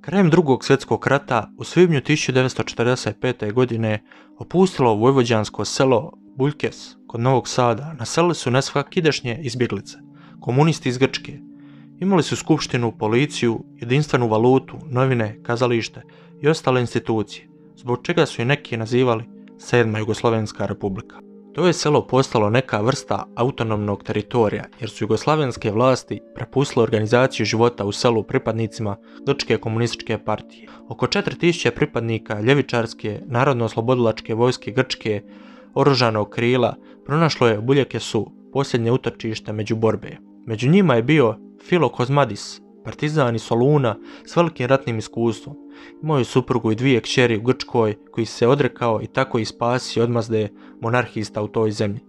Krajem Drugog svjetskog rata u svibnju 1945. godine opustilo vojvođansko selo Buljkes kod Novog Sada naselili su nesvakidašnje izbjeglice, komunisti iz Grčke. Imali su skupštinu, policiju, jedinstvenu valutu, novine, kazalište i ostale institucije, zbog čega su i neki nazivali Sedma Jugoslovenska republika. To je selo postalo neka vrsta autonomnog teritorija jer su jugoslavenske vlasti prepustile organizaciju života u selu pripadnicima Grčke komunističke partije. Oko 4000 pripadnika ljevičarske narodno-oslobodilačke vojske Grčke oružanog krila pronašlo je u Buljekesu posljednje utočište među borbe. Među njima je bio Filo Kozmadis, partizan iz Soluna s velikim ratnim iskustvom. Imao je suprugu i dvije kćeri u Grčkoj koji se odrekao i tako i spasio odmazde monarhista u toj zemlji.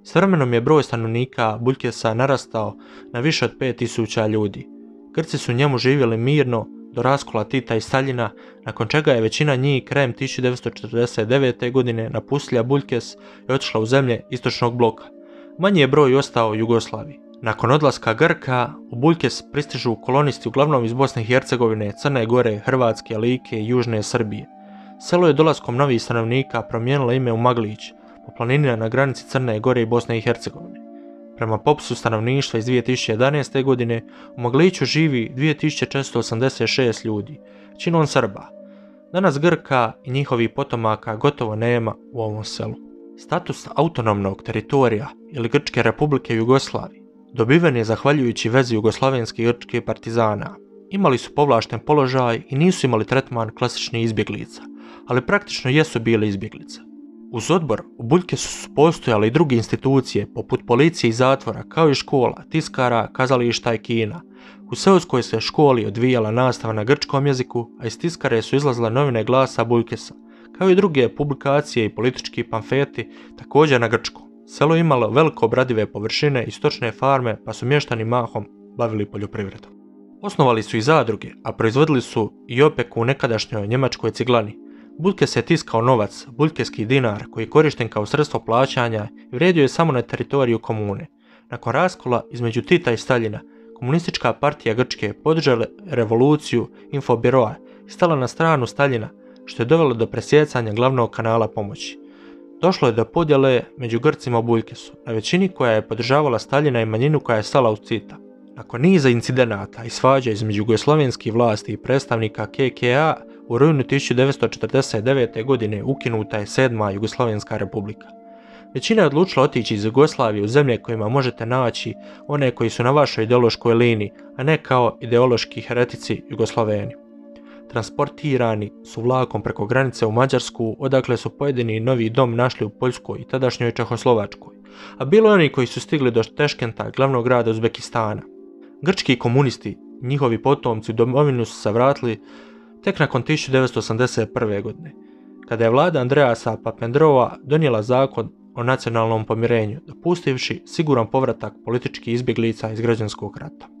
S vremenom je broj stanovnika Buljkesa narastao na više od 5000 ljudi. Grci su njemu živjeli mirno do raskola Tita i Staljina, nakon čega je većina njih krajem 1949. godine napustila Buljkes i otišla u zemlje istočnog bloka. Manji je broj ostao u Jugoslaviji. Nakon odlaska Grka, u Buljkes pristižu kolonisti uglavnom iz Bosne i Hercegovine, Crne Gore, Hrvatske, Like i Južne Srbije. Selo je dolaskom novih stanovnika promijenilo ime u Maglić, po planini na granici Crne Gore i Bosne i Hercegovine. Prema popisu stanovništva iz 2011. godine, u Magliću živi 2486 ljudi, većinom Srba. Danas Grka i njihovih potomaka gotovo nema u ovom selu. Status autonomnog teritorija ili Grčke republike Jugoslavije dobiven je zahvaljujući vezi jugoslavenskih i grčkih partizana. Imali su povlašten položaj i nisu imali tretman klasičnih izbjeglica, ali praktično jesu bile izbjeglice. Uz odbor u Buljkesu su postojale i druge institucije poput policije i zatvora, kao i škola, tiskara, kazališta i kina. U seoskoj se školi odvijala nastava na grčkom jeziku, a iz tiskare su izlazile novine Glasa Buljkesa, kao i druge publikacije i politički pamfleti također na grčkom. Selo je imalo veliko obradive površine i stočne farme, pa su mještani mahom bavili poljoprivredom. Osnovali su i zadruge, a proizvodili su i opeku u nekadašnjoj njemačkoj ciglani. Buljkes je tiskao novac, buljkeski dinar, koji je korišten kao sredstvo plaćanja i vrijedio je samo na teritoriju komune. Nakon raskola između Tita i Staljina, komunistička partija Grčke podržala revoluciju Infobiroa i stala na stranu Staljina, što je dovelo do presjecanja glavnog kanala pomoći. Došlo je do podjele među Grcima u Buljkesu, na većini koja je podržavala Staljina i manjinu koja je stala uz Tita. Nakon niza incidenata i svađa između jugoslovenskih vlasti i predstavnika KKA, u rujnu 1949. godine ukinuta je Sedma Jugoslovenska republika. Većina je odlučila otići iz Jugoslavije u zemlje kojima možete naći one koji su na vašoj ideološkoj liniji, a ne kao ideološki heretici Jugosloveni. Transportirani su vlakom preko granice u Mađarsku, odakle su pojedini novi dom našli u Poljskoj i tadašnjoj Čehoslovačkoj, a bilo je oni koji su stigli do Teškenta, glavnog grada Uzbekistana. Grčki komunisti, njihovi potomci u domovinu su se vratili tek nakon 1981. godine, kada je vlada Andreasa Papandreua donijela zakon o nacionalnom pomirenju, dopustivši siguran povratak političkih izbjeglica iz građanskog rata.